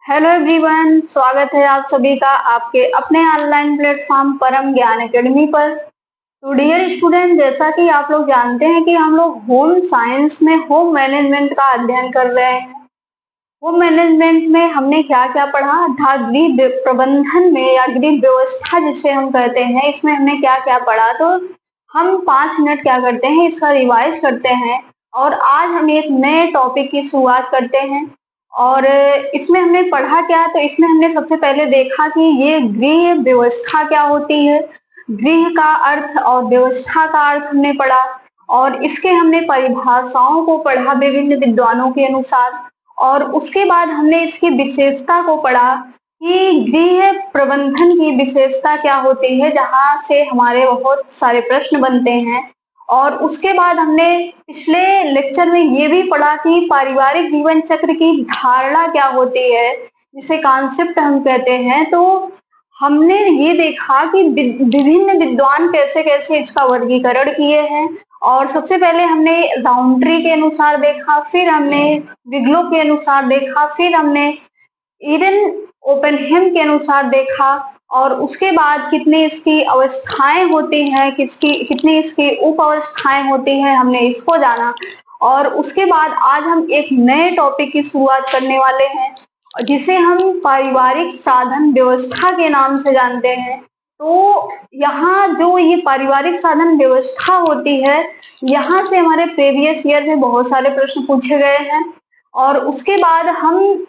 Hello everyone, स्वागत है आप सभी का आपके अपने ऑनलाइन प्लेटफॉर्म परम ज्ञान एकेडमी पर। तो डियर स्टूडेंट, जैसा कि आप लोग जानते हैं कि हम लोग होम साइंस में होम मैनेजमेंट का अध्ययन कर रहे हैं। होम मैनेजमेंट में हमने क्या क्या पढ़ा था, गृह प्रबंधन में या गृह व्यवस्था जिसे हम कहते हैं, इसमें हमने क्या क्या पढ़ा। तो हम 5 मिनट क्या करते हैं, इसका रिवाइज करते हैं और आज हम एक नए टॉपिक की शुरुआत करते हैं। और इसमें हमने पढ़ा क्या, तो इसमें हमने सबसे पहले देखा कि ये गृह व्यवस्था क्या होती है, गृह का अर्थ और व्यवस्था का अर्थ हमने पढ़ा और इसके हमने परिभाषाओं को पढ़ा विभिन्न विद्वानों के अनुसार। और उसके बाद हमने इसकी विशेषता को पढ़ा कि गृह प्रबंधन की विशेषता क्या होती है, जहां से हमारे बहुत सारे प्रश्न बनते हैं। और उसके बाद हमने पिछले लेक्चर में ये भी पढ़ा कि पारिवारिक जीवन चक्र की धारणा क्या होती है, जिसे कॉन्सेप्ट हम कहते हैं। तो हमने ये देखा कि विभिन्न विद्वान कैसे कैसे इसका वर्गीकरण किए हैं। और सबसे पहले हमने राउंट्री के अनुसार देखा, फिर हमने विग्लो के अनुसार देखा, फिर हमने ईडन ओपेनहेम के अनुसार देखा। और उसके बाद कितनी इसकी अवस्थाएं होती हैं, कितनी इसकी उप अवस्थाएं होती हैं, हमने इसको जाना। और उसके बाद आज हम एक नए टॉपिक की शुरुआत करने वाले हैं, जिसे हम पारिवारिक साधन व्यवस्था के नाम से जानते हैं। तो यहाँ जो ये पारिवारिक साधन व्यवस्था होती है, यहाँ से हमारे प्रीवियस ईयर में बहुत सारे प्रश्न पूछे गए हैं। और उसके बाद हम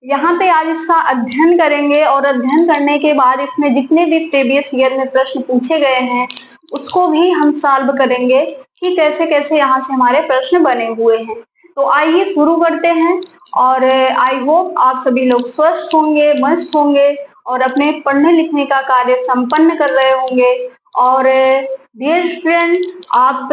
यहाँ पे आज इसका अध्ययन करेंगे और अध्ययन करने के बाद इसमें जितने भी प्रीवियस ईयर में प्रश्न पूछे गए हैं उसको भी हम सॉल्व करेंगे कि कैसे कैसे यहाँ से हमारे प्रश्न बने हुए हैं। तो आइए शुरू करते हैं। और आई होप आप सभी लोग स्वस्थ होंगे, मस्त होंगे और अपने पढ़ने लिखने का कार्य संपन्न कर रहे होंगे। और डियर स्टूडेंट, आप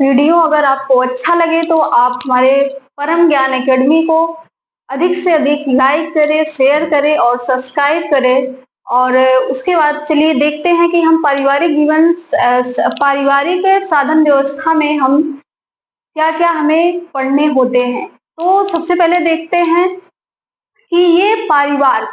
वीडियो अगर आपको अच्छा लगे तो आप हमारे परम ज्ञान एकेडमी को अधिक से अधिक लाइक करें, शेयर करें और सब्सक्राइब करें। और उसके बाद चलिए देखते हैं कि हम पारिवारिक साधन व्यवस्था में हम क्या क्या हमें पढ़ने होते हैं। तो सबसे पहले देखते हैं कि ये परिवार,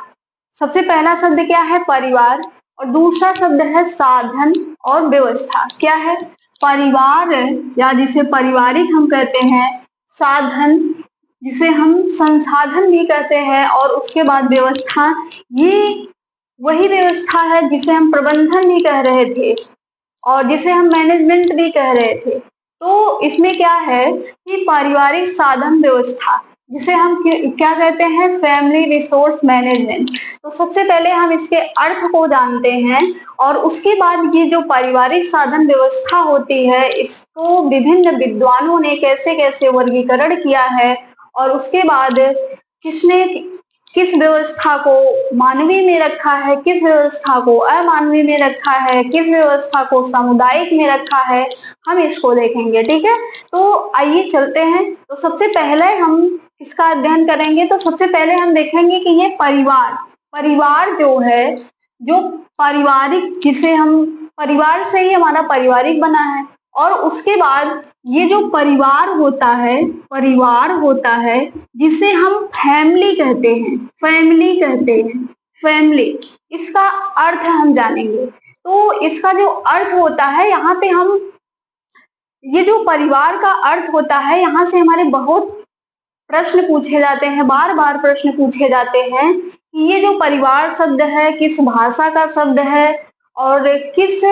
सबसे पहला शब्द क्या है, परिवार। और दूसरा शब्द है साधन और व्यवस्था। क्या है, परिवार या जिसे पारिवारिक हम कहते हैं, साधन जिसे हम संसाधन भी कहते हैं, और उसके बाद व्यवस्था, ये वही व्यवस्था है जिसे हम प्रबंधन भी कह रहे थे और जिसे हम मैनेजमेंट भी कह रहे थे। तो इसमें क्या है कि पारिवारिक साधन व्यवस्था जिसे हम क्या कहते हैं, फैमिली रिसोर्स मैनेजमेंट। तो सबसे पहले हम इसके अर्थ को जानते हैं और उसके बाद ये जो पारिवारिक साधन व्यवस्था होती है, इसको विभिन्न विद्वानों ने कैसे कैसे वर्गीकरण किया है और उसके बाद किसने किस व्यवस्था को मानवीय में रखा है, किस व्यवस्था को अमानवीय में रखा है, किस व्यवस्था को सामुदायिक में रखा है, हम इसको देखेंगे। ठीक है, तो आइए चलते हैं। तो सबसे पहले हम इसका अध्ययन करेंगे। तो सबसे पहले हम देखेंगे कि ये परिवार जो है, जो पारिवारिक, जिसे हम परिवार से ही हमारा पारिवारिक बना है। और उसके बाद ये जो परिवार होता है जिसे हम फैमिली कहते हैं, फैमिली, इसका अर्थ हम जानेंगे। तो इसका जो अर्थ होता है, यहाँ पे हम ये जो परिवार का अर्थ होता है, यहाँ से हमारे बहुत प्रश्न पूछे जाते हैं, बार बार प्रश्न पूछे जाते हैं कि ये जो परिवार शब्द है किस भाषा का शब्द है और किस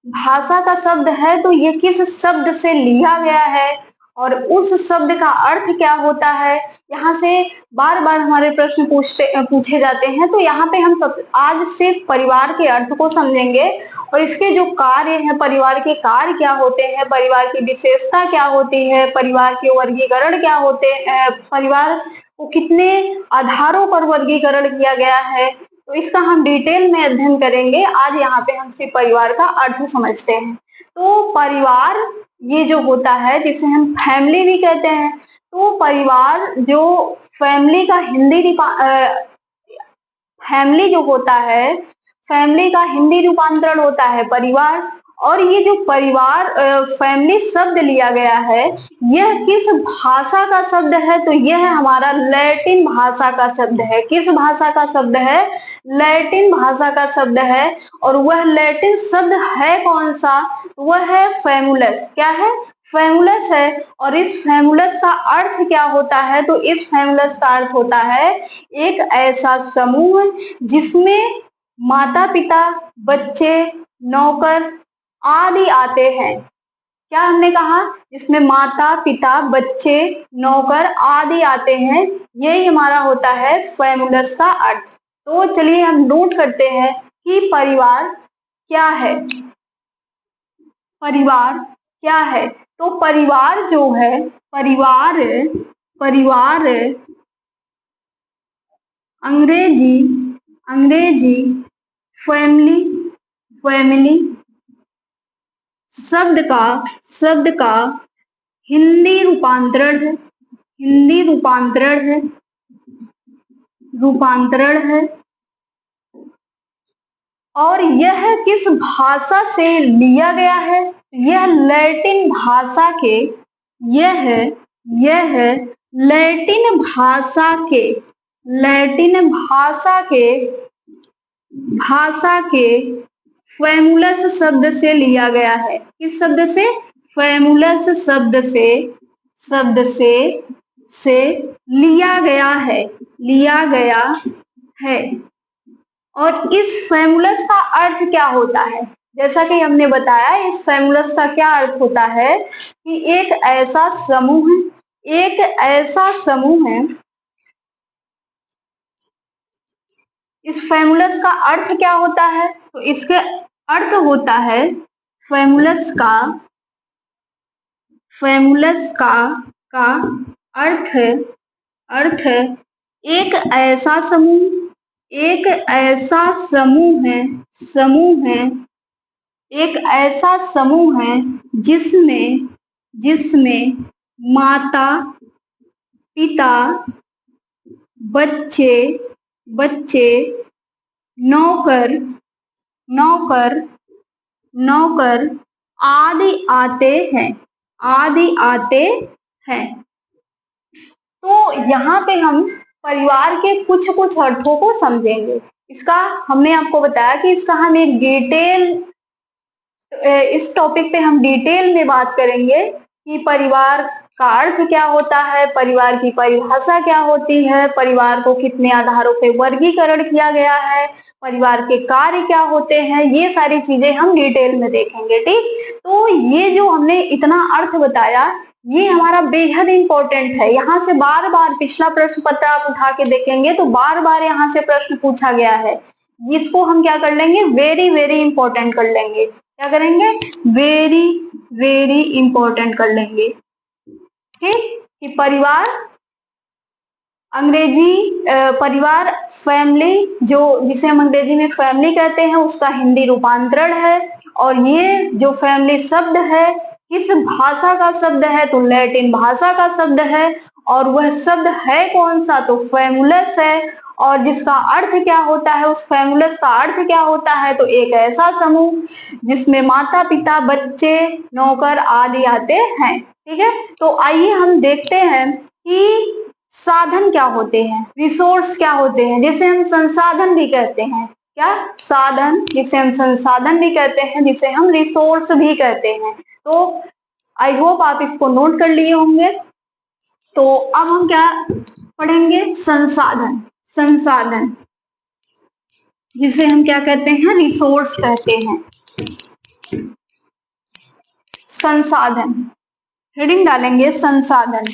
भाषा का शब्द है, तो ये किस शब्द से लिया गया है और उस शब्द का अर्थ क्या होता है। यहाँ से बार बार हमारे प्रश्न पूछे जाते हैं। तो यहाँ पे हम आज से परिवार के अर्थ को समझेंगे और इसके जो कार्य हैं, परिवार के कार्य क्या होते हैं, परिवार की विशेषता क्या होती है, परिवार के वर्गीकरण क्या होते हैं, परिवार को कितने आधारों पर वर्गीकरण किया गया है, तो इसका हम डिटेल में अध्ययन करेंगे। आज यहाँ पे हम सिर्फ परिवार का अर्थ समझते हैं। तो परिवार ये जो होता है, जिसे हम फैमिली भी कहते हैं, तो परिवार जो फैमिली का फैमिली जो होता है, फैमिली का हिंदी रूपांतरण होता है परिवार। और ये जो परिवार फैमिली शब्द लिया गया है, यह किस भाषा का शब्द है? तो यह हमारा लैटिन भाषा का शब्द है। किस भाषा का शब्द है? लैटिन भाषा का शब्द है। और वह लैटिन शब्द है कौन सा? वह है फैमुलस। क्या है? फैमुलस है। और इस फैमुलस का अर्थ क्या होता है? तो इस फैमुलस का अर्थ होता है एक ऐसा समूह जिसमें माता पिता, बच्चे, नौकर आदि आते हैं। क्या हमने कहा? इसमें माता पिता, बच्चे, नौकर आदि आते हैं। यही हमारा होता है फैमुलस का अर्थ। तो चलिए हम नोट करते हैं कि परिवार क्या है। परिवार क्या है? तो परिवार जो है, परिवार परिवार अंग्रेजी अंग्रेजी फैमिली फैमिली शब्द का हिंदी रूपांतरण है। और यह किस भाषा से लिया गया है? यह लैटिन भाषा के यह लैटिन भाषा के फैमुलस शब्द से लिया गया है। किस शब्द से? फैमुलस शब्द से लिया गया है। और इस फैमुलस का अर्थ क्या होता है? जैसा कि हमने बताया, इस फैमुलस का क्या अर्थ होता है कि एक ऐसा समूह है। इस फैमुलस का अर्थ क्या होता है? तो इसके अर्थ होता है फैमुलस का अर्थ है एक ऐसा समूह है जिसमें माता पिता, बच्चे, नौकर आदि आते हैं। तो यहाँ पे हम परिवार के कुछ अर्थों को समझेंगे। इसका हमने आपको बताया कि इसका हम एक इस टॉपिक पे हम डिटेल में बात करेंगे कि परिवार का अर्थ क्या होता है, परिवार की परिभाषा क्या होती है, परिवार को कितने आधारों पे वर्गीकरण किया गया है, परिवार के कार्य क्या होते हैं, ये सारी चीजें हम डिटेल में देखेंगे। ठीक, तो ये जो हमने इतना अर्थ बताया, ये हमारा बेहद इंपॉर्टेंट है। यहाँ से बार बार पिछला प्रश्न पत्र आप उठा के देखेंगे तो बार बार यहाँ से प्रश्न पूछा गया है। जिसको हम क्या कर लेंगे? वेरी वेरी इंपॉर्टेंट कर लेंगे। क्या करेंगे? वेरी वेरी इंपॉर्टेंट कर लेंगे। ठीक, कि परिवार परिवार फैमिली, जो जिसे हम अंग्रेजी में फैमिली कहते हैं, उसका हिंदी रूपांतरण है। और ये जो फैमिली शब्द है किस भाषा का शब्द है? तो लैटिन भाषा का शब्द है। और वह शब्द है कौन सा? तो फैमुलस है। और जिसका अर्थ क्या होता है? उस फैमुलस का अर्थ क्या होता है? तो एक ऐसा समूह जिसमें माता पिता, बच्चे, नौकर आदि आते हैं। ठीक है, तो आइए हम देखते हैं कि साधन क्या होते हैं, रिसोर्स क्या होते हैं, जिसे हम संसाधन भी कहते हैं। क्या? साधन, जिसे हम संसाधन भी कहते हैं, जिसे हम रिसोर्स भी कहते हैं। तो आई होप आप इसको नोट कर लिए होंगे। तो अब हम क्या पढ़ेंगे? संसाधन, जिसे हम क्या कहते हैं? रिसोर्स कहते हैं। संसाधन, हेडिंग डालेंगे संसाधन।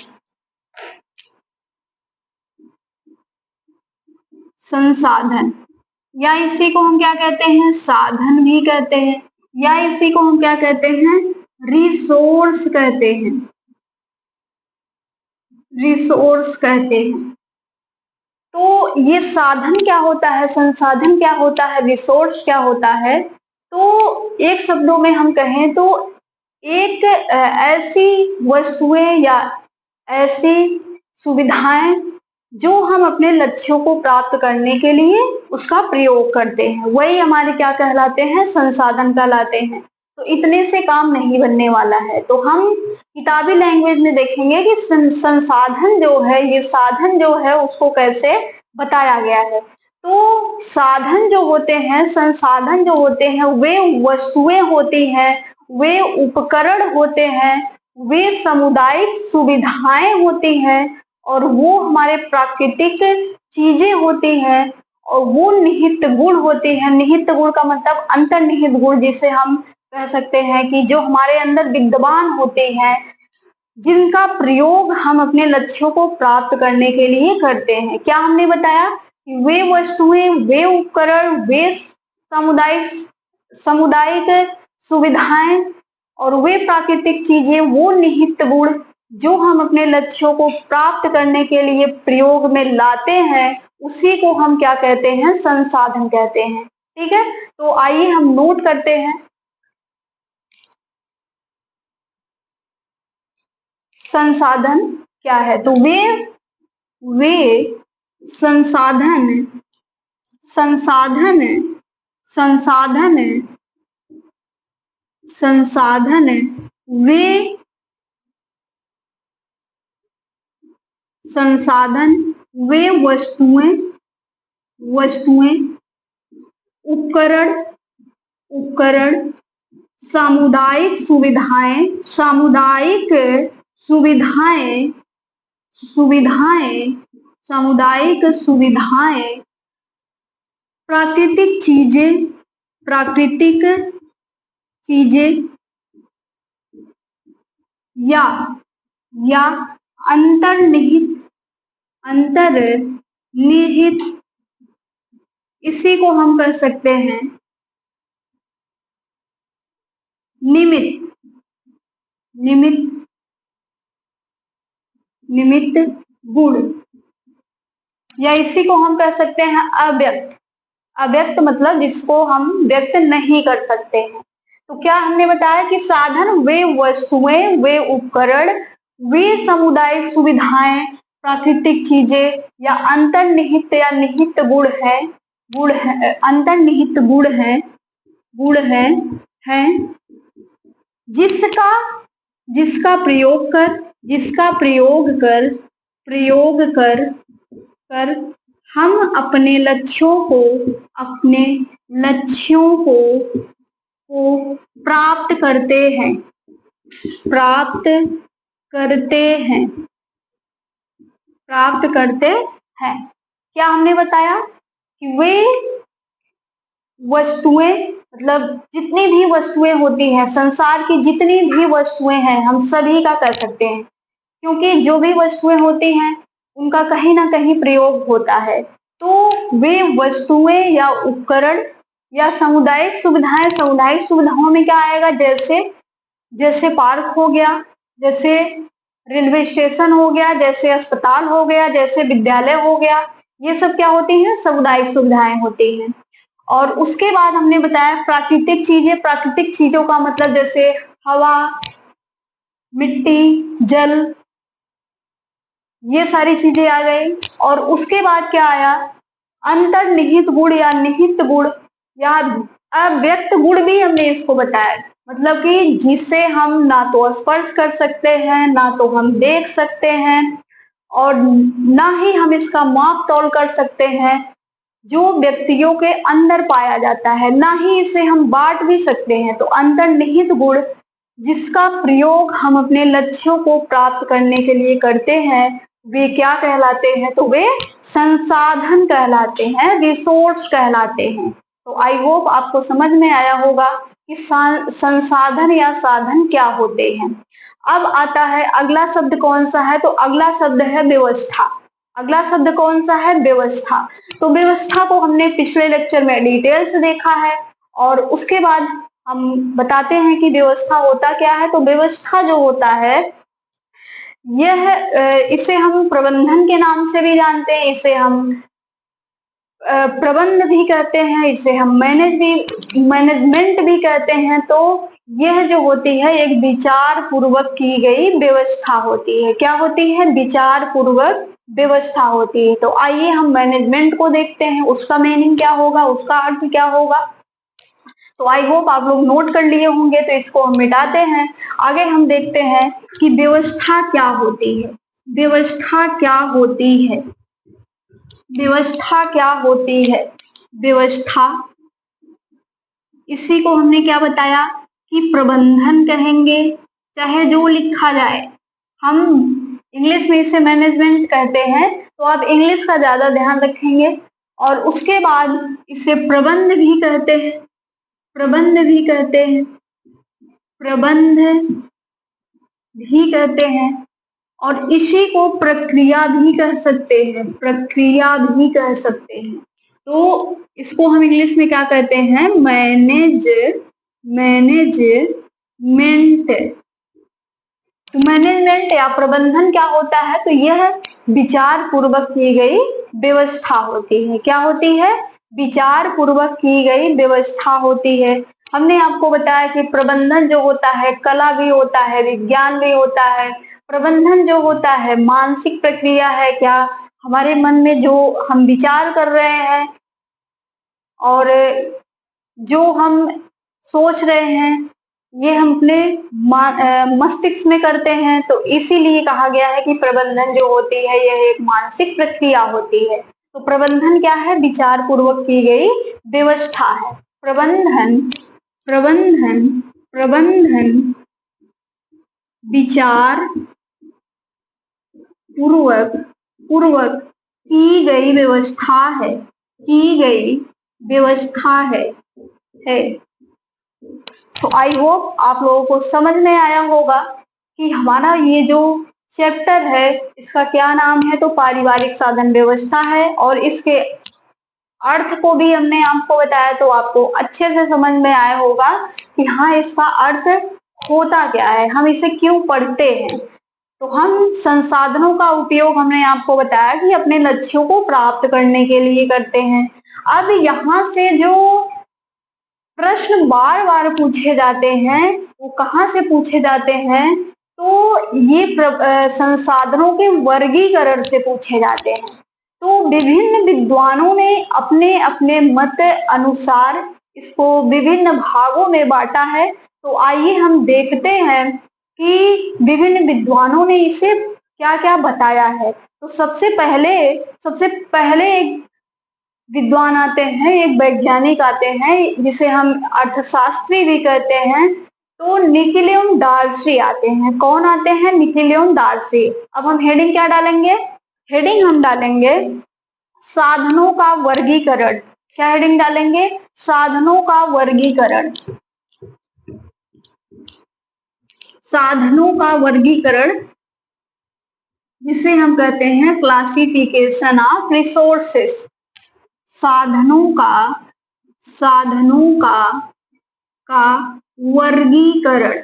संसाधन, या इसी को हम क्या कहते हैं? साधन भी कहते हैं, या इसी को हम क्या कहते हैं? रिसोर्स कहते हैं। रिसोर्स कहते हैं। तो ये साधन क्या होता है, संसाधन क्या होता है, रिसोर्स क्या होता है? तो एक शब्दों में हम कहें तो एक ऐसी वस्तुएं या ऐसी सुविधाएं जो हम अपने लक्ष्यों को प्राप्त करने के लिए उसका प्रयोग करते हैं, वही हमारे क्या कहलाते हैं? संसाधन कहलाते हैं। तो इतने से काम नहीं बनने वाला है। तो हम किताबी लैंग्वेज में देखेंगे कि संसाधन जो है, ये साधन जो है उसको कैसे बताया गया है। तो साधन जो होते हैं, संसाधन जो होते हैं, वे वस्तुएं होती हैं, वे उपकरण होते हैं, वे सामुदायिक सुविधाएं होती हैं, और वो हमारे प्राकृतिक चीजें होती हैं, और वो निहित गुण होते हैं। निहित गुण का मतलब अंतर्निहित गुण, जिसे हम कह सकते हैं कि जो हमारे अंदर विद्यमान होते हैं, जिनका प्रयोग हम अपने लक्ष्यों को प्राप्त करने के लिए करते हैं। क्या हमने बताया कि वे वस्तुएं, वे उपकरण, वे सामुदायिक सुविधाएं और वे प्राकृतिक चीजें, वो निहित गुण जो हम अपने लक्ष्यों को प्राप्त करने के लिए प्रयोग में लाते हैं, उसी को हम क्या कहते हैं? संसाधन कहते हैं। ठीक है, तो आइए हम नोट करते हैं। संसाधन क्या है? तो वे संसाधन संसाधन संसाधन संसाधन वे संसाधन, वे वस्तुएं, उपकरण, सामुदायिक सुविधाएं, सामुदायिक सुविधाएं, प्राकृतिक चीजें या अंतर्निहित, इसी को हम कह सकते हैं निमित्त गुण, या इसी को हम कह सकते हैं अव्यक्त मतलब जिसको हम व्यक्त नहीं कर सकते हैं। तो क्या हमने बताया कि साधन वे वस्तुएं, वे उपकरण, वे सामुदायिक सुविधाएं, प्राकृतिक चीजें या अंतर्निहित या निहित अंतर्निहित गुण है जिसका प्रयोग कर हम अपने लक्ष्यों को प्राप्त करते हैं। क्या हमने बताया कि वे वस्तुएं, मतलब जितनी भी वस्तुएं होती हैं, संसार की जितनी भी वस्तुएं हैं, हम सभी का कर सकते हैं, क्योंकि जो भी वस्तुएं होती हैं उनका कहीं ना कहीं प्रयोग होता है। तो वे वस्तुएं या उपकरण या सामुदायिक सुविधाओं में क्या आएगा? जैसे पार्क हो गया, जैसे रेलवे स्टेशन हो गया, जैसे अस्पताल हो गया, जैसे विद्यालय हो गया, ये सब क्या होती हैं? सामुदायिक सुविधाएं होती हैं। और उसके बाद हमने बताया प्राकृतिक चीजों का मतलब जैसे हवा, मिट्टी, जल, ये सारी चीजें आ गई। और उसके बाद क्या आया? अंतर्निहित गुण या निहित गुण या अव्यक्त गुण भी हमने इसको बताया, मतलब कि जिसे हम ना तो स्पर्श कर सकते हैं, ना तो हम देख सकते हैं, और ना ही हम इसका माप तोल कर सकते हैं, जो व्यक्तियों के अंदर पाया जाता है, ना ही इसे हम बांट भी सकते हैं। तो अंतर्निहित गुण जिसका प्रयोग हम अपने लक्ष्यों को प्राप्त करने के लिए करते हैं, वे क्या कहलाते हैं? तो वे संसाधन कहलाते हैं, रिसोर्स कहलाते हैं। तो आई होप आपको समझ में आया होगा कि संसाधन या साधन क्या होते हैं। अब आता है अगला शब्द, कौन सा है? तो अगला शब्द है व्यवस्था। अगला शब्द कौन सा है? व्यवस्था। तो व्यवस्था को हमने पिछले लेक्चर में डिटेल से देखा है, और उसके बाद हम बताते हैं कि व्यवस्था होता क्या है। तो व्यवस्था जो होता है, इसे हम प्रबंधन के नाम से भी जानते हैं, इसे हम प्रबंध भी कहते हैं, इसे हम मैनेजमेंट भी कहते हैं। तो यह जो होती है एक विचार पूर्वक की गई व्यवस्था होती है। क्या होती है? विचार पूर्वक व्यवस्था होती है। तो आइए हम मैनेजमेंट को देखते हैं, उसका मीनिंग क्या होगा, उसका अर्थ क्या होगा। तो आई होप आप लोग नोट कर लिए होंगे, तो इसको हम मिटाते हैं। आगे हम देखते हैं कि व्यवस्था क्या होती है। व्यवस्था क्या होती है? व्यवस्था क्या होती है? व्यवस्था, इसी को हमने क्या बताया कि प्रबंधन कहेंगे, चाहे जो लिखा जाए। हम इंग्लिश में इसे मैनेजमेंट कहते हैं, तो आप इंग्लिश का ज्यादा ध्यान रखेंगे। और उसके बाद इसे प्रबंध भी कहते हैं, प्रबंध भी कहते हैं, प्रबंध भी कहते हैं। और इसी को प्रक्रिया भी कह सकते हैं, प्रक्रिया भी कह सकते हैं। तो इसको हम इंग्लिश में क्या कहते हैं? मैनेजमेंट। तो मैनेजमेंट या प्रबंधन क्या होता है? तो यह विचार पूर्वक की गई व्यवस्था होती है। क्या होती है? विचार पूर्वक की गई व्यवस्था होती है। हमने आपको बताया कि प्रबंधन जो होता है कला भी होता है, विज्ञान भी होता है। प्रबंधन जो होता है मानसिक प्रक्रिया है, क्या हमारे मन में जो हम विचार कर रहे हैं और जो हम सोच रहे हैं, ये हम अपने मस्तिष्क में करते हैं। तो इसीलिए कहा गया है कि प्रबंधन जो होती है यह एक मानसिक प्रक्रिया होती है। तो प्रबंधन क्या है? विचार पूर्वक की गई व्यवस्था है। प्रबंधन, प्रबंधन, प्रबंधन विचार पूर्वक की गई व्यवस्था है, की गई व्यवस्था है। तो आई होप आप लोगों को समझ में आया होगा कि हमारा ये जो चैप्टर है इसका क्या नाम है? तो पारिवारिक साधन व्यवस्था है। और इसके अर्थ को भी हमने आपको बताया, तो आपको अच्छे से समझ में आया होगा कि हाँ इसका अर्थ होता क्या है, हम इसे क्यों पढ़ते हैं। तो हम संसाधनों का उपयोग हमने आपको बताया कि अपने लक्ष्यों को प्राप्त करने के लिए करते हैं। अब यहाँ से जो प्रश्न बार बार पूछे जाते हैं वो कहाँ से पूछे जाते हैं? तो ये संसाधनों के वर्गीकरण से पूछे जाते हैं। तो विभिन्न विद्वानों ने अपने अपने मत अनुसार इसको विभिन्न भागों में बांटा है। तो आइए हम देखते हैं कि विभिन्न विद्वानों ने इसे क्या क्या बताया है। तो सबसे पहले एक विद्वान आते हैं, एक वैज्ञानिक आते हैं जिसे हम अर्थशास्त्री भी कहते हैं। तो निकोलियम डार्सी आते हैं। कौन आते हैं? निकोलियम डार्सी। अब हम हेडिंग क्या डालेंगे? हेडिंग हम डालेंगे साधनों का वर्गीकरण। क्या हेडिंग डालेंगे? साधनों का वर्गीकरण। साधनों का वर्गीकरण जिसे हम कहते हैं क्लासिफिकेशन ऑफ रिसोर्सेस। साधनों का वर्गीकरण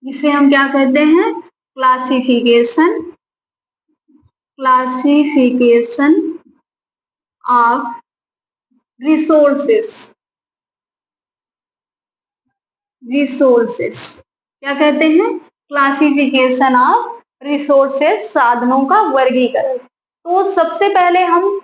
जिसे हम क्या कहते हैं? Classification of resources. क्या कहते हैं? क्लासिफिकेशन ऑफ रिसोर्सेस, साधनों का वर्गीकरण। तो सबसे पहले हम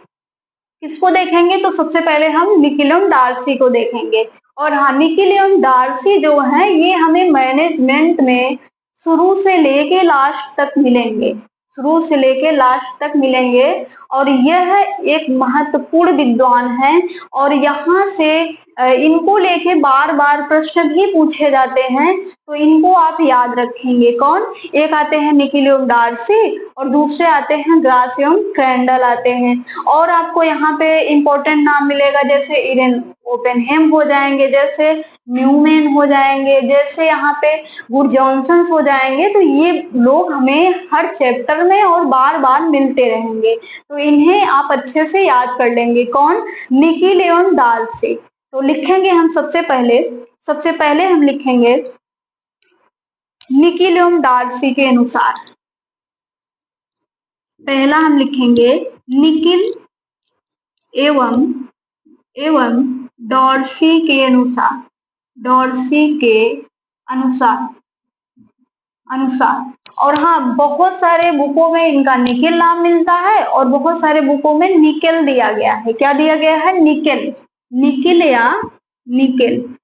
किसको देखेंगे? तो सबसे पहले हम निकोलियम डार्सी को देखेंगे। और हाँ, निकोलियम डार्सी जो है ये हमें मैनेजमेंट में शुरू से लेके लास्ट तक मिलेंगे, शुरू से लेके लास्ट तक मिलेंगे। और यह एक महत्वपूर्ण विद्वान है। और यहाँ से इनको लेके बार बार प्रश्न भी पूछे जाते हैं। तो इनको आप याद रखेंगे। कौन? एक आते हैं निकोलियम डार्सी और दूसरे आते हैं ग्रासियम क्रेंडल आते हैं। और आपको यहाँ पे इंपॉर्टेंट नाम मिलेगा, जैसे इरेन ओपेनहेम हो जाएंगे, जैसे न्यूमैन हो जाएंगे, जैसे यहाँ पे वुड जॉनसन हो जाएंगे। तो ये लोग हमें हर चैप्टर में और बार बार मिलते रहेंगे। तो इन्हें आप अच्छे से याद कर लेंगे। कौन? निकोलियम डार्सी। तो लिखेंगे हम सबसे पहले हम लिखेंगे निकोलियम डार्सी के अनुसार। पहला हम लिखेंगे निकिल एवं डॉर्सी के अनुसार। और हाँ, बहुत सारे बुकों में इनका निकेल नाम मिलता है और बहुत सारे बुकों में निकेल दिया गया है। क्या दिया गया है? निकेल। निकिल या निकिल।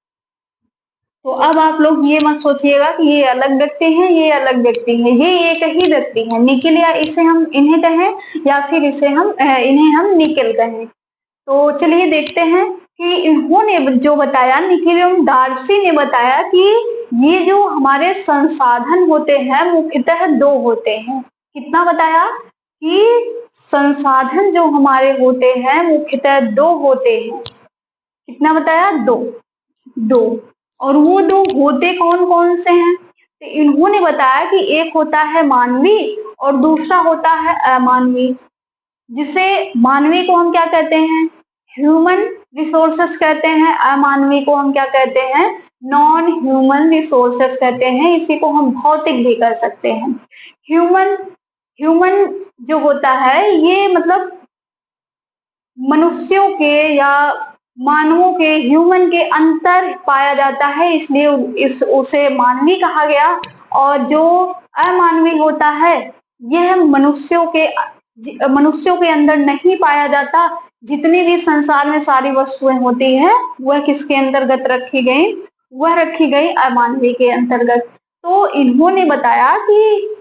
तो अब आप लोग ये मत सोचिएगा कि ये अलग व्यक्ति हैं, ये अलग व्यक्ति हैं, ये एक ही व्यक्ति है। निकिल या इसे हम इन्हें कहें या फिर इन्हें हम निकिल कहें। तो चलिए देखते हैं कि इन्होंने जो बताया, निकिल एवं डार्सी ने बताया कि ये जो हमारे संसाधन होते हैं मुख्यतः दो होते हैं। कितना बताया कि संसाधन जो हमारे होते हैं मुख्यतः दो होते हैं। कितना बताया? दो। और वो दो होते कौन कौन से हैं? तो इन्होंने बताया कि एक होता है मानवीय और दूसरा होता है अमानवीय। जिसे मानवीय को हम क्या कहते हैं? ह्यूमन रिसोर्सेस कहते हैं। अमानवीय को हम क्या कहते हैं? नॉन ह्यूमन रिसोर्सेस कहते हैं। इसी को हम भौतिक भी कह सकते हैं। ह्यूमन जो होता है ये मतलब मनुष्यों के या मानवों के, ह्यूमन के अंतर पाया जाता है, इसलिए उसे मानवीय कहा गया। और जो अमानवीय होता है यह मनुष्यों के अंदर नहीं पाया जाता। जितनी भी संसार में सारी वस्तुएं होती हैं वह किसके अंतर्गत रखी गई? वह रखी गई अमानवीय के अंतर्गत। तो इन्होंने बताया कि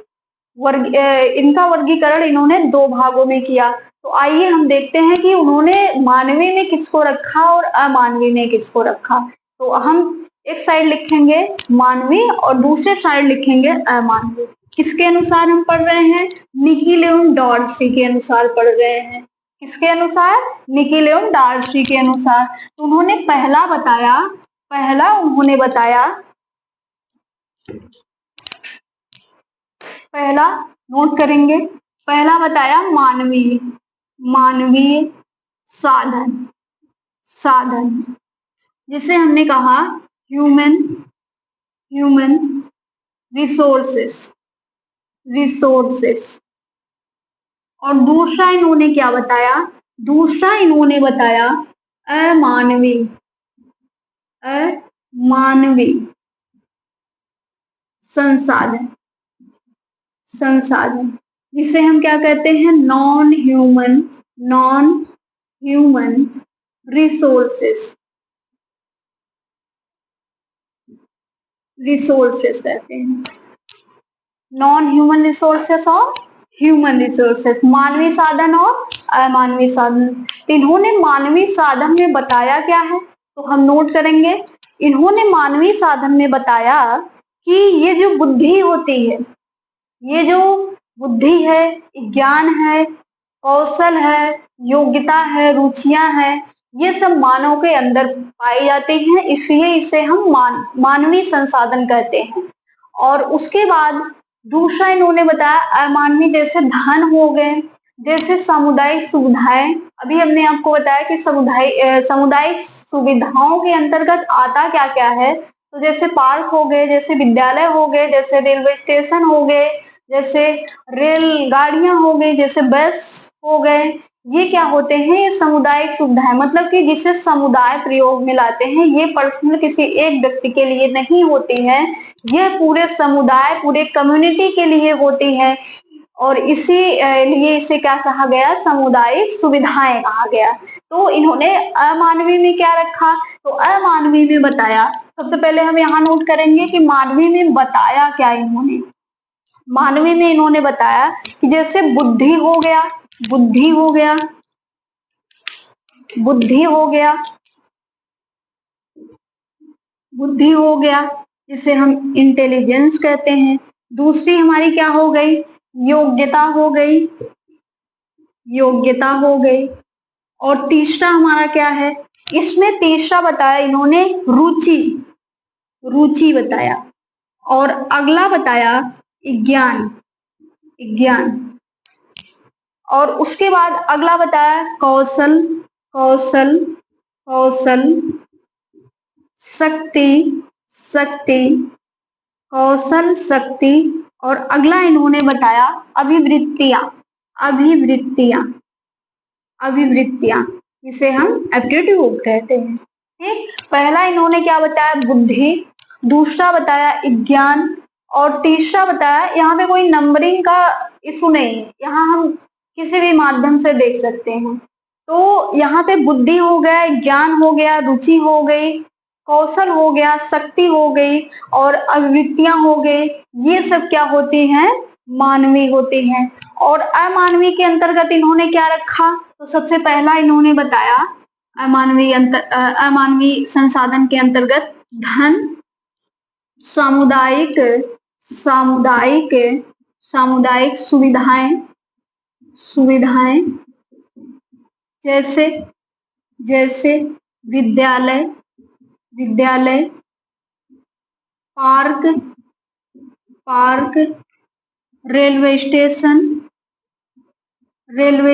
इनका वर्गीकरण इन्होंने दो भागों में किया। तो आइए हम देखते हैं कि उन्होंने मानवीय में किसको रखा और अमानवीय में किसको रखा। तो हम एक साइड लिखेंगे मानवीय और दूसरे साइड लिखेंगे अमानवीय। किसके अनुसार हम पढ़ रहे हैं? निकिल एवं डार्सी के अनुसार पढ़ रहे हैं। किसके अनुसार? निकिल एवं डार्सी के अनुसार। तो उन्होंने पहला नोट करेंगे। पहला बताया मानवीय साधन जिसे हमने कहा ह्यूमन रिसोर्सेस। और दूसरा इन्होंने क्या बताया? दूसरा इन्होंने बताया अमानवीय संसाधन जिसे हम क्या कहते हैं? नॉन ह्यूमन रिसोर्सेस कहते हैं। नॉन ह्यूमन रिसोर्सेस और ह्यूमन रिसोर्सेस, मानवीय साधन और अमानवीय साधन। तो इन्होंने मानवीय साधन में बताया क्या है? तो हम नोट करेंगे। इन्होंने मानवीय साधन में बताया कि ये जो बुद्धि होती है, ये जो बुद्धि है, ज्ञान है, कौशल है, योग्यता है, रुचियां हैं, ये सब मानव के अंदर पाई जाती हैं, इसलिए इसे हम मानवीय संसाधन कहते हैं। और उसके बाद दूसरा इन्होंने बताया अमानवीय, जैसे धन हो गए, जैसे सामुदायिक सुविधाएं। अभी हमने आपको बताया कि सामुदायिक सुविधाओं के अंतर्गत आता क्या क्या है। तो जैसे पार्क हो गए, जैसे विद्यालय हो गए, जैसे रेलवे स्टेशन हो गए, जैसे रेल गाड़ियां हो गई, जैसे बस हो गए। ये क्या होते हैं? ये सामुदायिक सुविधाएं, मतलब कि जिसे समुदाय प्रयोग में लाते हैं। ये पर्सनल किसी एक व्यक्ति के लिए नहीं होती है, यह पूरे समुदाय, पूरे कम्युनिटी के लिए होती है। और इसी लिए इसे क्या कहा गया? सामुदायिक सुविधाएं कहा गया। तो इन्होंने अमानवीय में क्या रखा? तो अमानवीय में बताया, सबसे पहले हम यहाँ नोट करेंगे कि मानवीय में बताया क्या इन्होंने। मानवीय में इन्होंने बताया कि जैसे बुद्धि हो गया, जिसे हम इंटेलिजेंस कहते हैं। दूसरी हमारी क्या हो गई? योग्यता हो गई। और तीसरा हमारा क्या है? इसमें तीसरा बताया इन्होंने रुचि बताया। और अगला बताया ज्ञान। और उसके बाद अगला बताया कौशल, शक्ति। और अगला इन्होंने बताया अभिवृत्तियां, जिसे हम एप्टीट्यूड कहते हैं। ठीक, पहला इन्होंने क्या बताया? बुद्धि। दूसरा बताया ज्ञान। और तीसरा बताया, यहाँ पे कोई नंबरिंग का इशू नहीं है, यहाँ हम किसी भी माध्यम से देख सकते हैं। तो यहाँ पे बुद्धि हो गया, ज्ञान हो गया, रुचि हो गई, कौशल हो गया, शक्ति हो गई और अभिवृत्तियां हो गई। ये सब क्या होती हैं? मानवीय होती हैं। और अमानवीय के अंतर्गत इन्होंने क्या रखा? तो सबसे पहला इन्होंने बताया अमानवीय संसाधन के अंतर्गत धन, सामुदायिक सामुदायिक सामुदायिक सुविधाएं जैसे जैसे विद्यालय विद्यालय पार्क पार्क रेलवे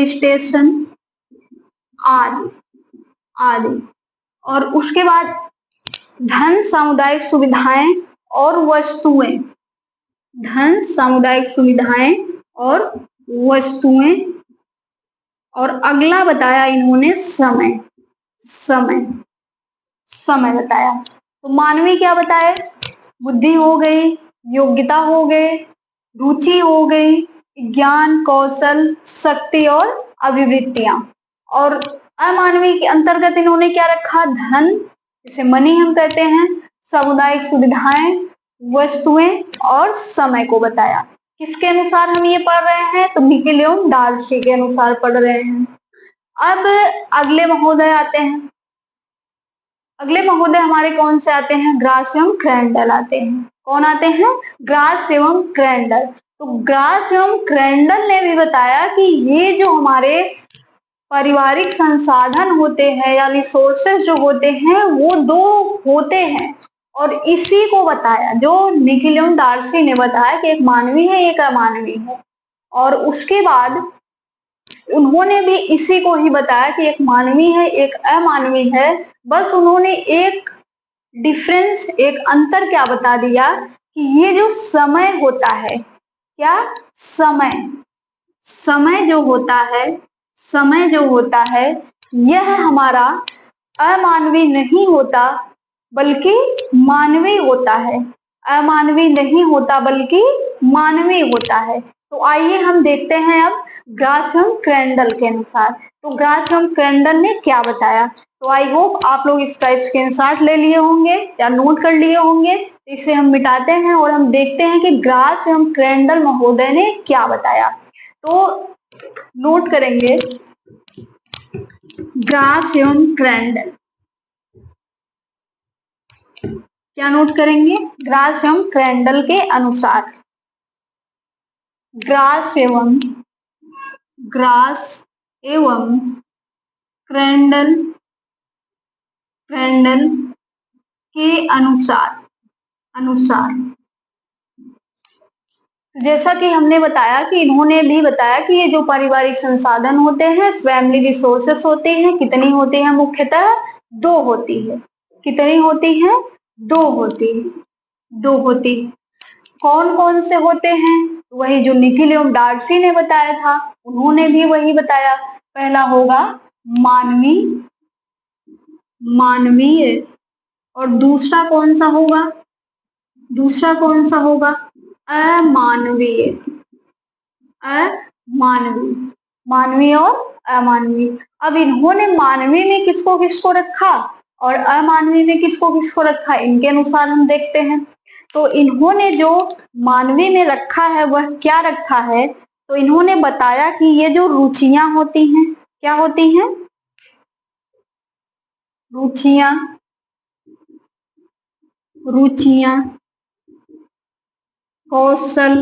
स्टेशन आदि आदि। और उसके बाद धन, सामुदायिक सुविधाएं और वस्तुएं, धन, सामुदायिक सुविधाएं और वस्तुएं। और अगला बताया इन्होंने समय समय समय बताया। तो मानवीय क्या बताए? बुद्धि हो गई, योग्यता हो गई, रुचि हो गई, ज्ञान, कौशल, शक्ति और अभिवृत्तियां। और अमानवीय के अंतर्गत इन्होंने क्या रखा? धन, जिसे मनी हम कहते हैं, सामुदायिक सुविधाएं, वस्तुएं और समय को बताया। किसके अनुसार हम ये पढ़ रहे हैं? तो निकोलियन डार्सी के अनुसार पढ़ रहे हैं। अब अगले महोदय आते हैं। अगले महोदय हमारे कौन से आते हैं? ग्रास एवं क्रेंडल आते हैं। कौन आते हैं? ग्रास एवं क्रेंडल। तो ग्रास एवं क्रेंडल ने भी बताया कि ये जो हमारे पारिवारिक संसाधन होते हैं या रिसोर्सेज जो होते हैं वो दो होते हैं। और इसी को बताया, जो निकोलियन डार्सी ने बताया कि एक मानवीय है, एक अमानवीय है। और उसके बाद उन्होंने भी इसी को ही बताया कि एक मानवीय है, एक अमानवीय है। बस उन्होंने एक डिफरेंस, एक अंतर क्या बता दिया कि ये जो समय होता है, क्या समय जो होता है यह हमारा अमानवीय नहीं होता बल्कि मानवीय होता है। अमानवीय नहीं होता बल्कि मानवीय होता है। तो आइए हम देखते हैं अब ग्रास एवं क्रेंडल के अनुसार। तो ग्रास एवं क्रेंडल ने क्या बताया? तो आई होप आप लोग इसका स्क्रीनशॉट ले लिए होंगे या नोट कर लिए होंगे। इसे हम मिटाते हैं और हम देखते हैं कि ग्रास एवं क्रेंडल महोदय ने क्या बताया। तो नोट करेंगे ग्रास एवं क्रेंडल। क्या नोट करेंगे? ग्रास एवं क्रेंडल के अनुसार ग्रास एवं क्रेंडल के अनुसार जैसा कि हमने बताया कि इन्होंने भी बताया कि ये जो पारिवारिक संसाधन होते हैं, फैमिली रिसोर्सेस होते हैं, कितनी होती है? मुख्यतः 2 होती है। कितनी होती है? 2 होती। कौन कौन से होते हैं? वही जो निकोलियन डार्सी ने बताया था, उन्होंने भी वही बताया। पहला होगा मानवीय और दूसरा कौन सा होगा? अमानवीय। मानवीय और अमानवीय। अब इन्होंने मानवीय में किसको किसको रखा और अमानवीय में किसको किसको रखा, इनके अनुसार हम देखते हैं। तो इन्होंने जो मानवीय में रखा है वह क्या रखा है? तो इन्होंने बताया कि ये जो रुचियां होती हैं, क्या होती हैं? रुचियां, कौशल,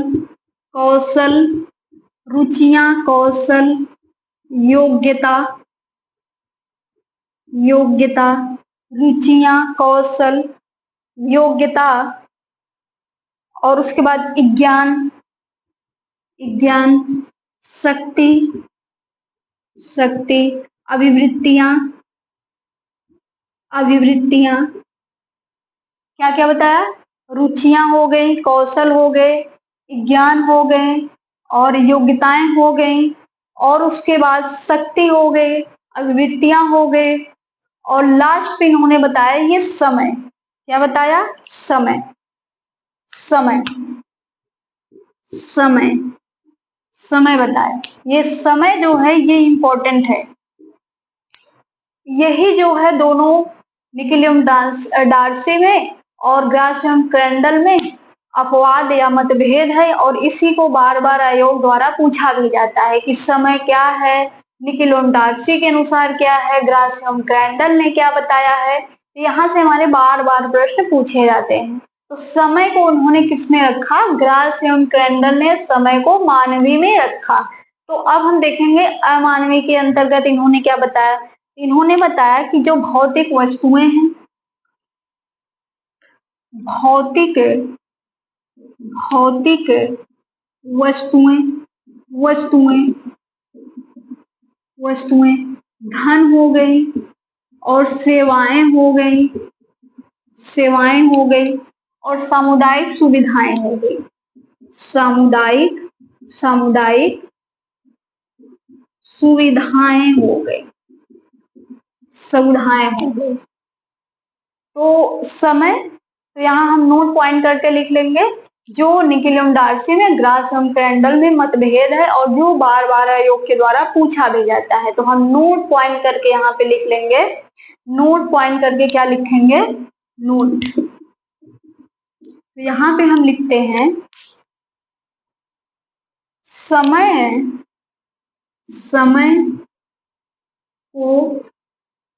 योग्यता, रुचियां, कौशल, योग्यता और उसके बाद ज्ञान, शक्ति, अभिवृत्तियां। क्या क्या बताया? रुचियां हो गई, कौशल हो गए, ज्ञान हो गए और योग्यताएं हो गई। और उसके बाद शक्ति हो गई, अभिवृत्तियां हो गए और लास्ट पे इन्होंने बताया ये समय। क्या बताया? समय बताया। ये समय जो है ये इंपॉर्टेंट है। यही जो है दोनों निकिलियम डार्सी में और ग्रासियम क्रेंडल में अपवाद या मतभेद है, और इसी को बार बार आयोग द्वारा पूछा भी जाता है कि समय क्या है, निकिलियम डार्सी के अनुसार क्या है, ग्रासियम क्रेंडल ने क्या बताया है। तो यहाँ से हमारे बार बार प्रश्न पूछे जाते हैं। तो समय को उन्होंने किसमें रखा, ग्रासियम क्रेंडल ने समय को मानवीय में रखा। तो अब हम देखेंगे अमानवीय के अंतर्गत इन्होंने क्या बताया। इन्होंने बताया कि जो भौतिक वस्तुएं हैं, भौतिक भौतिक वस्तुएं वस्तुएं वस्तुएं धन हो गई और सेवाएं हो गई और सामुदायिक सुविधाएं हो गई, सामुदायिक सामुदायिक सुविधाएं हो गई, सुविधाएं हो गई। तो समय, तो यहाँ हम नोट पॉइंट करके लिख लेंगे, जो निकिलियम डार्सी में ग्रासियम क्रेंडल में मतभेद है और जो बार बार आयोग के द्वारा पूछा भी जाता है। तो हम नोट पॉइंट करके यहाँ पे लिख लेंगे, नोट पॉइंट करके क्या लिखेंगे, नोट। तो यहाँ पे हम लिखते हैं समय समय को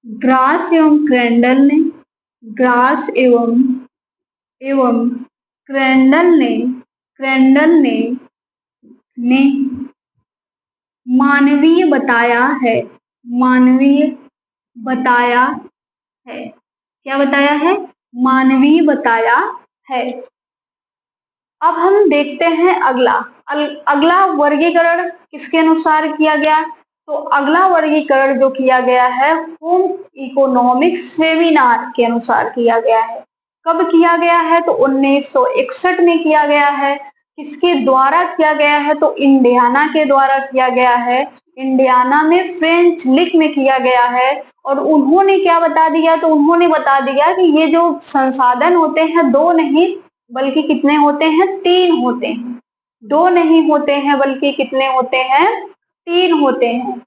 ग्रास एवं क्रेंडल ने ग्रास एवं क्रेंडल ने मानवीय बताया है, मानवीय बताया है। क्या बताया है, मानवीय बताया है। अब हम देखते हैं अगला अगला वर्गीकरण किसके अनुसार किया गया। तो अगला वर्गीकरण जो किया गया है होम इकोनॉमिक्स सेमिनार के अनुसार किया गया है। कब किया गया है, तो 1961 में किया गया है। किसके द्वारा किया गया है, तो इंडियाना के द्वारा किया गया है। इंडियाना में फ्रेंच लिक में किया गया है। और उन्होंने क्या बता दिया, तो उन्होंने बता दिया कि ये जो संसाधन होते हैं दो नहीं बल्कि कितने होते हैं, तीन होते हैं। दो नहीं होते हैं बल्कि कितने होते हैं, तीन होते हैं।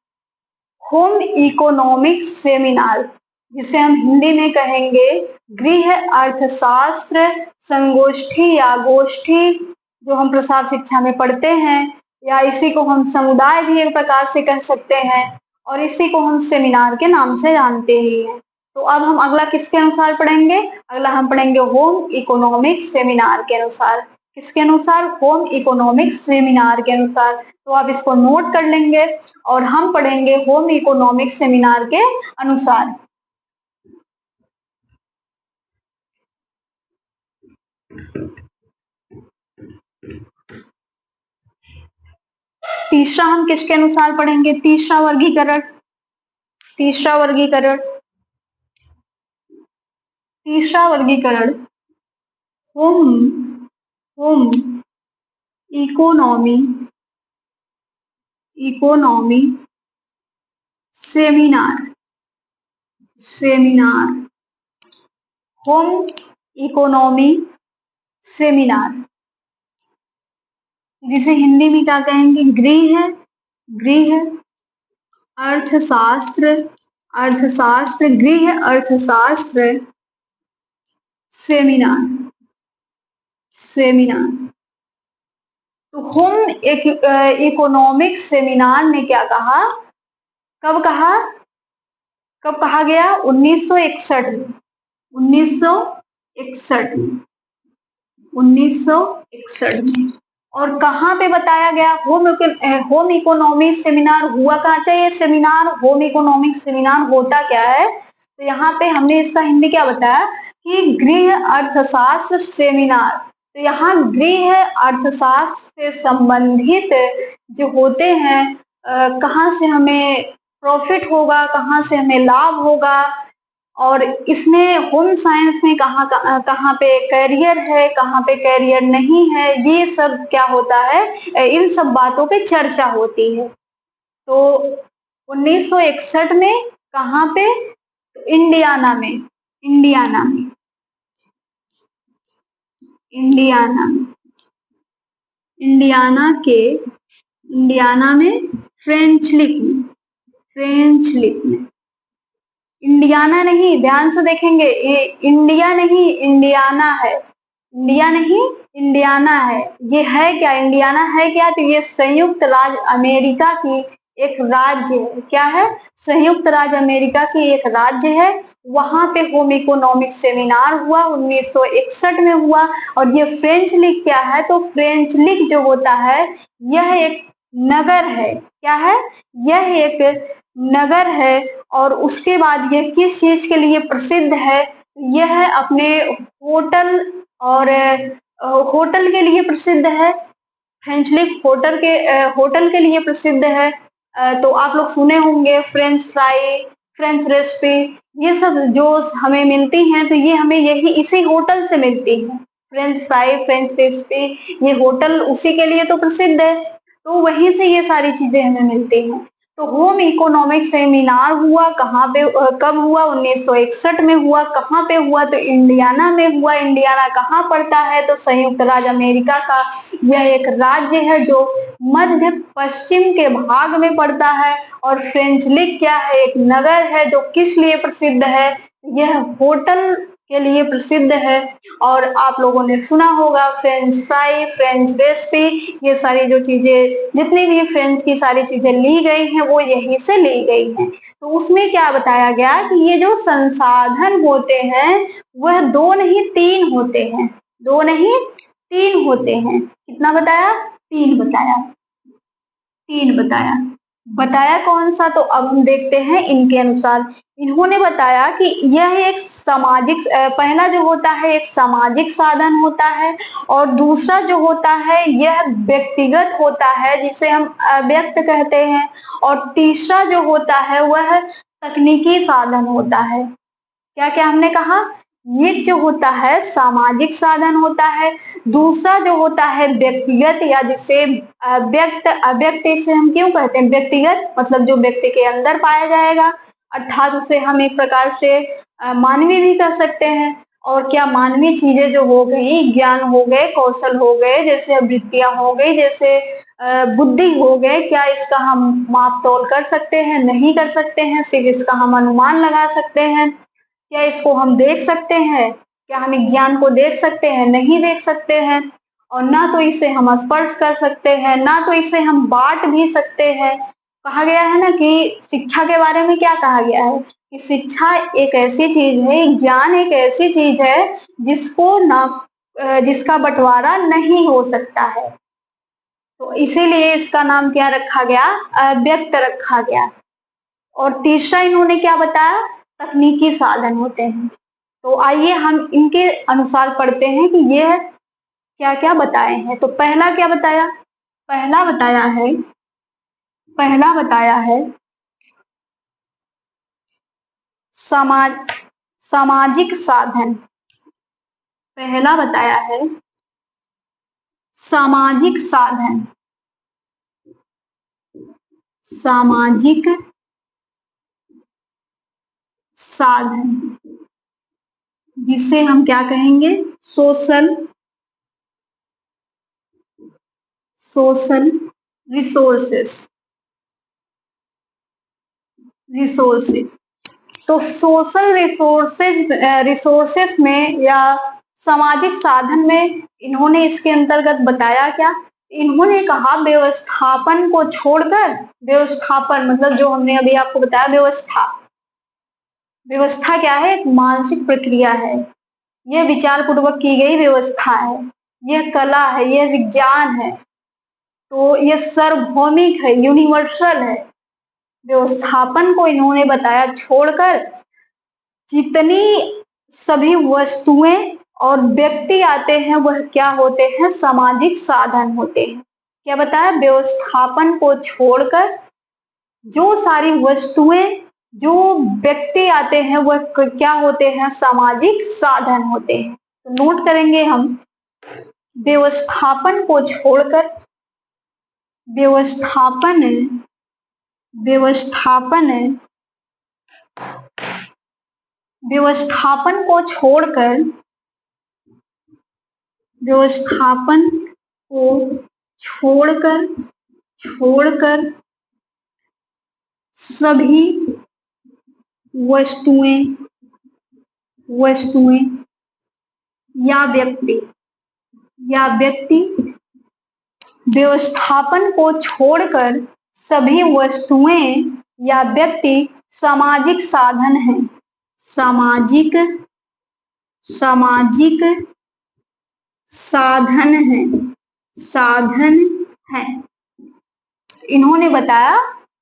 होम इकोनॉमिक्स सेमिनार, जिसे हम हिंदी में कहेंगे गृह अर्थशास्त्र संगोष्ठी या गोष्ठी, जो हम प्रसार शिक्षा में पढ़ते हैं, या इसी को हम समुदाय भी एक प्रकार से कह सकते हैं, और इसी को हम सेमिनार के नाम से जानते ही हैं। तो अब हम अगला किसके अनुसार पढ़ेंगे, अगला हम पढ़ेंगे होम इकोनॉमिक्स सेमिनार के अनुसार। किसके अनुसार, होम इकोनॉमिक्स सेमिनार के अनुसार। तो आप इसको नोट कर लेंगे और हम पढ़ेंगे होम इकोनॉमिक्स सेमिनार के अनुसार। तीसरा हम किसके अनुसार पढ़ेंगे, तीसरा वर्गीकरण तीसरा वर्गीकरण तीसरा वर्गीकरण home home economy economy seminar seminar home economy seminar, जिसे हिंदी में क्या कहेंगे, गृह अर्थशास्त्र गृह अर्थशास्त्र सेमिनार तो होम इकोनॉमिक्स सेमिनार ने क्या कहा, कब कहा गया, 1961 में 1961 में। और कहाँ पे बताया गया, होम इकोनॉमिक्स सेमिनार हुआ कहाँ चाहिए, सेमिनार होम इकोनॉमिक्स सेमिनार होता क्या है। तो यहाँ पे हमने इसका हिंदी क्या बताया कि गृह अर्थशास्त्र सेमिनार। तो यहाँ गृह अर्थशास्त्र से संबंधित जो होते हैं, कहाँ से हमें प्रॉफिट होगा, कहाँ से हमें लाभ होगा, और इसमें होम साइंस में कहाँ पे कैरियर है, कहाँ पे कैरियर नहीं है, ये सब क्या होता है, इन सब बातों पे चर्चा होती है। तो 1961 में कहाँ पे, इंडियाना में इंडियाना में फ्रेंच लिक में इंडियाना नहीं, ध्यान से देखेंगे, ये इंडिया नहीं इंडियाना है, इंडिया नहीं इंडियाना है। ये है क्या, इंडियाना है क्या, तो ये संयुक्त राज्य अमेरिका की एक राज्य है। क्या है, संयुक्त राज्य अमेरिका की एक राज्य है। वहां पे होम इकोनॉमिक्स सेमिनार हुआ 1961 में हुआ। और ये फ्रेंच लीग क्या है, तो फ्रेंच लीग जो होता है यह एक नगर है। क्या है, यह एक नगर है। और उसके बाद यह किस चीज के लिए प्रसिद्ध है, यह अपने होटल और होटल के लिए प्रसिद्ध है। फ्रेंच लीग होटल के लिए प्रसिद्ध है। तो आप लोग सुने होंगे फ्रेंच फ्राई, फ्रेंच रेसिपी, ये सब जो हमें मिलती हैं तो ये हमें यही इसी होटल से मिलती है। फ्रेंच फ्राई, फ्रेंच रेसिपी, ये होटल उसी के लिए तो प्रसिद्ध है, तो वहीं से ये सारी चीजें हमें मिलती हैं। तो होम इकोनॉमिक सेमिनार हुआ कहाँ पे, कब हुआ, 1961 में हुआ। कहाँ पे हुआ, तो इंडियाना में हुआ। इंडियाना कहाँ पड़ता है, तो संयुक्त राज्य अमेरिका का यह एक राज्य है जो मध्य पश्चिम के भाग में पड़ता है। और फ्रेंच लीग क्या है, एक नगर है जो किस लिए प्रसिद्ध है, यह होटल के लिए प्रसिद्ध है। और आप लोगों ने सुना होगा फ्रेंच फ्राई, फ्रेंच रेसिपी, ये सारी जो चीजें, जितनी भी फ्रेंच की सारी चीजें ली गई हैं वो यहीं से ली गई हैं। तो उसमें क्या बताया गया कि ये जो संसाधन होते हैं वह दो नहीं तीन होते हैं, दो नहीं तीन होते हैं। कितना बताया, तीन बताया, तीन बताया। बताया कौन सा, तो अब हम देखते हैं इनके अनुसार। इन्होंने बताया कि यह एक सामाजिक, पहला जो होता है एक सामाजिक साधन होता है, और दूसरा जो होता है यह व्यक्तिगत होता है जिसे हम अव्यक्त कहते हैं, और तीसरा जो होता है वह तकनीकी साधन होता है। क्या क्या हमने कहा, ये जो होता है सामाजिक साधन होता है, दूसरा जो होता है व्यक्तिगत, या जिसे व्यक्त अव्यक्त इसे हम क्यों कहते हैं, व्यक्तिगत मतलब जो व्यक्ति के अंदर पाया जाएगा, अर्थात उसे हम एक प्रकार से मानवीय भी कह सकते हैं। और क्या, मानवीय चीजें जो हो गई, ज्ञान हो गए, कौशल हो गए, जैसे वृत्तियां हो गई, जैसे बुद्धि हो गए, क्या इसका हम माप तोल कर सकते हैं, नहीं कर सकते हैं, सिर्फ इसका हम अनुमान लगा सकते हैं। क्या इसको हम देख सकते हैं, क्या हम ज्ञान को देख सकते हैं, नहीं देख सकते हैं। और ना तो इसे हम स्पर्श कर सकते हैं, ना तो इसे हम बांट भी सकते हैं। कहा गया है ना कि शिक्षा के बारे में क्या कहा गया है, कि शिक्षा एक ऐसी चीज है, ज्ञान एक ऐसी चीज है जिसको ना, जिसका बंटवारा नहीं हो सकता है। तो इसीलिए इसका नाम क्या रखा गया, अव्यक्त रखा गया। और तीसरा इन्होंने क्या बताया, तकनीकी साधन होते हैं। तो आइए हम इनके अनुसार पढ़ते हैं कि यह क्या क्या बताए हैं। तो पहला क्या बताया, पहला बताया है, पहला बताया है समाज, सामाजिक साधन। पहला बताया है सामाजिक साधन, सामाजिक साधन, जिसे हम क्या कहेंगे, सोशल, सोशल रिसोर्सेस, रिसोर्सेस। तो सोशल रिसोर्सेज, रिसोर्सेस में या सामाजिक साधन में इन्होंने इसके अंतर्गत बताया क्या, इन्होंने कहा व्यवस्थापन को छोड़कर, व्यवस्थापन मतलब जो हमने अभी आपको बताया, व्यवस्था, व्यवस्था क्या है, एक मानसिक प्रक्रिया है, यह विचार पूर्वक की गई व्यवस्था है, यह कला है, यह विज्ञान है, तो यह सार्वभौमिक है, यूनिवर्सल है। व्यवस्थापन को इन्होंने बताया छोड़कर जितनी सभी वस्तुएं और व्यक्ति आते हैं वह क्या होते हैं, सामाजिक साधन होते हैं। क्या बताया, व्यवस्थापन को छोड़कर जो सारी वस्तुएं, जो व्यक्ति आते हैं वह क्या होते हैं, सामाजिक साधन होते हैं। तो नोट करेंगे हम, व्यवस्थापन को छोड़कर, व्यवस्थापन, व्यवस्थापन, व्यवस्थापन को छोड़कर, व्यवस्थापन को छोड़कर, छोड़कर सभी वस्तुएं वस्तुएं या व्यक्ति व्यवस्थापन को छोड़कर सभी वस्तुएं या व्यक्ति सामाजिक साधन हैं। सामाजिक साधन है। इन्होंने बताया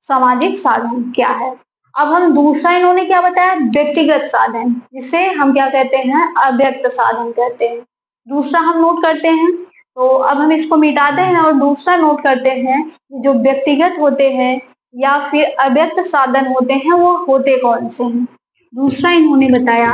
सामाजिक साधन क्या है। अब हम दूसरा इन्होंने क्या बताया, व्यक्तिगत साधन, जिसे हम क्या कहते हैं, अव्यक्त साधन कहते हैं। दूसरा हम नोट करते हैं, तो अब हम इसको मिटाते हैं और दूसरा नोट करते हैं, जो व्यक्तिगत होते हैं या फिर अव्यक्त साधन होते हैं वो होते कौन से हैं। दूसरा इन्होंने बताया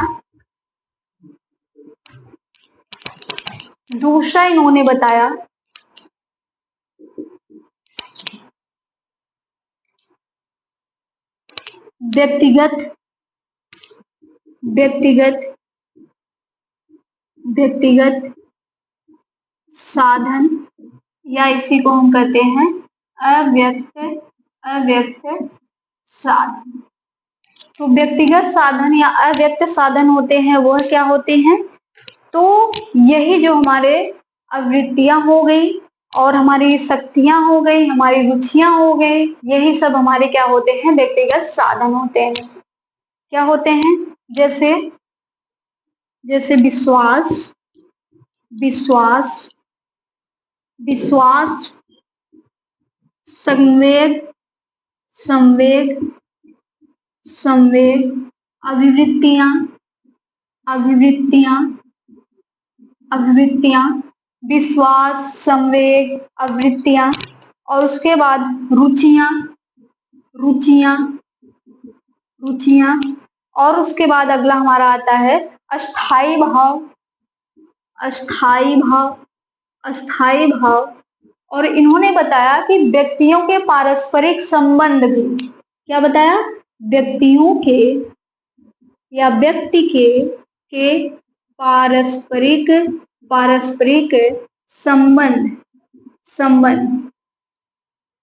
व्यक्तिगत साधन, या इसी को हम कहते हैं अव्यक्त साधन। तो व्यक्तिगत साधन या अव्यक्त साधन होते हैं वह क्या होते हैं, तो यही जो हमारे आवृत्तियां हो गई और हमारी शक्तियां हो गई, हमारी रुचियां हो गई, यही सब हमारे क्या होते हैं, व्यक्तिगत साधन होते हैं। क्या होते हैं, जैसे विश्वास, संवेग, अभिवृत्तियां, विश्वास, संवेग, अभिवृत्तियां, और उसके बाद रुचियां, और उसके बाद अगला हमारा आता है अस्थाई भाव। और इन्होंने बताया कि व्यक्तियों के पारस्परिक संबंध भी, क्या बताया, व्यक्तियों के या व्यक्ति के पारस्परिक संबंध,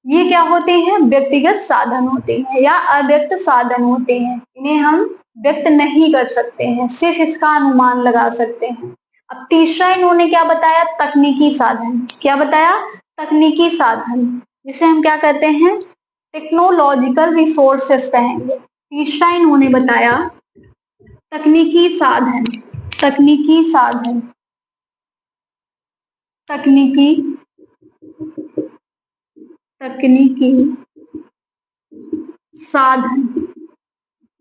ये क्या होते हैं, व्यक्तिगत साधन होते हैं या अव्यक्त साधन होते हैं। इन्हें हम व्यक्त नहीं कर सकते हैं, सिर्फ इसका अनुमान लगा सकते हैं। अब तीसरा इन्होंने क्या बताया, तकनीकी साधन। क्या बताया, तकनीकी साधन, जिसे हम क्या कहते हैं, टेक्नोलॉजिकल रिसोर्सेस कहेंगे। तीसरा इन्होंने बताया तकनीकी साधन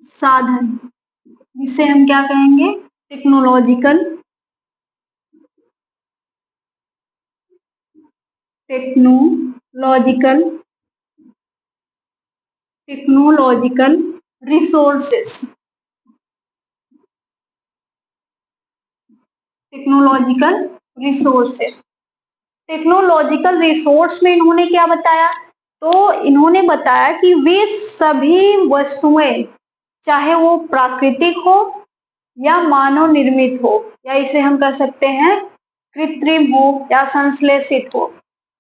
साधन, जिसे हम क्या कहेंगे, टेक्नोलॉजिकल रिसोर्सेस। टेक्नोलॉजिकल रिसोर्स में इन्होंने क्या बताया, तो इन्होंने बताया कि वे सभी वस्तुएं, चाहे वो प्राकृतिक हो या मानव निर्मित हो, या इसे हम कह सकते हैं कृत्रिम हो या संश्लेषित हो,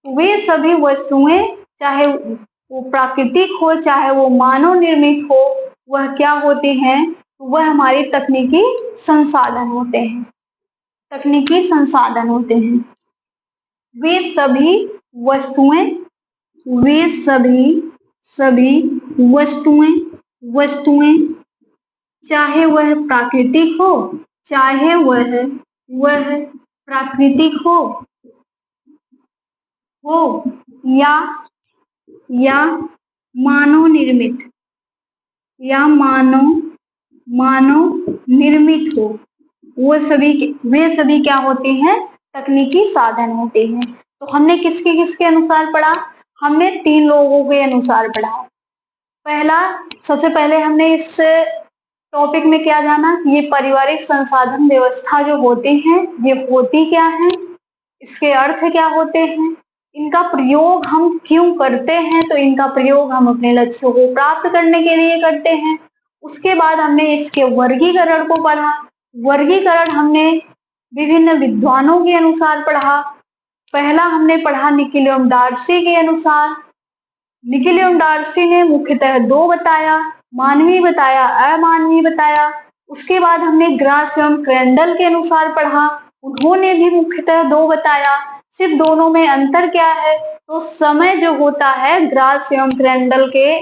वे सभी वस्तुएं, चाहे वो प्राकृतिक हो चाहे वो मानव निर्मित हो, वह क्या होते हैं, वह हमारे तकनीकी संसाधन होते हैं। वे सभी वस्तुएं, चाहे वह प्राकृतिक हो, चाहे वह प्राकृतिक हो या मानव निर्मित हो, वे सभी क्या होते हैं, तकनीकी साधन होते हैं। तो हमने किसके अनुसार पढ़ा, हमने 3 लोगों के अनुसार पढ़ा। सबसे पहले हमने इस टॉपिक में क्या जाना, ये पारिवारिक संसाधन व्यवस्था जो होती है ये होती क्या है, इसके अर्थ क्या होते हैं, इनका प्रयोग हम क्यों करते हैं, तो इनका प्रयोग हम अपने लक्ष्यों को प्राप्त करने के लिए करते हैं। उसके बाद हमने इसके वर्गीकरण को पढ़ा। वर्गीकरण हमने विभिन्न विद्वानों के अनुसार पढ़ा। पहला हमने पढ़ा निकिलियम डार्सी के अनुसार। निकिलियम डार्सी ने मुख्यतः 2 बताया, मानवीय बताया, अमानवीय बताया। उसके बाद हमने ग्रास एवं क्रेंडल के अनुसार पढ़ा, उन्होंने भी मुख्यतः दो बताया। सिर्फ दोनों में अंतर क्या है? तो समय जो होता है ग्रास एवं क्रेंडल के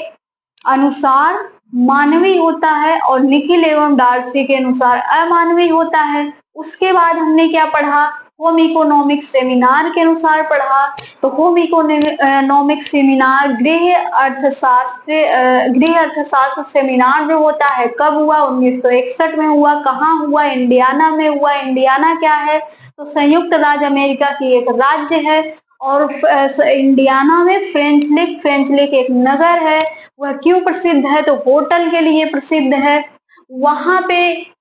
अनुसार मानवीय होता है और निकिल एवं डार्सी के अनुसार अमानवीय होता है। उसके बाद हमने क्या पढ़ा? होम इकोनॉमिक्स सेमिनार के अनुसार पढ़ा। तो होम इकोनॉमिक्स सेमिनार गृह अर्थशास्त्र सेमिनार जो होता है कब हुआ? 1961 में हुआ। कहाँ हुआ? इंडियाना में हुआ। इंडियाना क्या है? तो संयुक्त राज्य अमेरिका की एक राज्य है और इंडियाना में फ्रेंच लेक एक नगर है। वह क्यों प्रसिद्ध है? तो होटल के लिए प्रसिद्ध है। वहां पे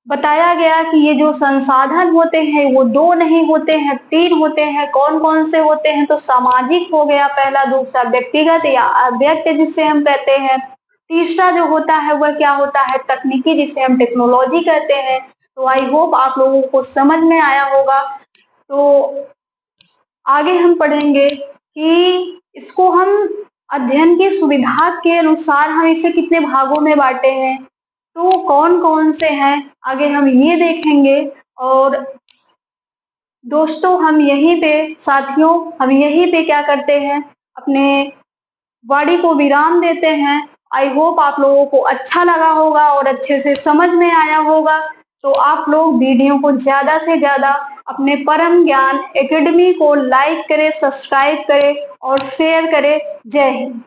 बताया गया कि ये जो संसाधन होते हैं वो दो नहीं होते हैं, तीन होते हैं। कौन कौन से होते हैं? तो सामाजिक हो गया पहला, दूसरा व्यक्तिगत या अव्यक्त जिसे हम कहते हैं, तीसरा जो होता है वह क्या होता है? तकनीकी जिसे हम टेक्नोलॉजी कहते हैं। तो आई होप आप लोगों को समझ में आया होगा। तो आगे हम पढ़ेंगे कि इसको हम अध्ययन की सुविधा के अनुसार हम इसे कितने भागों में बांटे हैं, तो कौन कौन से हैं आगे हम ये देखेंगे। और दोस्तों साथियों हम यहीं पे क्या करते हैं? अपने वाणी को विराम देते हैं। आई होप आप लोगों को अच्छा लगा होगा और अच्छे से समझ में आया होगा। तो आप लोग वीडियो को ज्यादा से ज्यादा अपने परम ज्ञान एकेडमी को लाइक करें, सब्सक्राइब करें और शेयर करें। जय हिंद।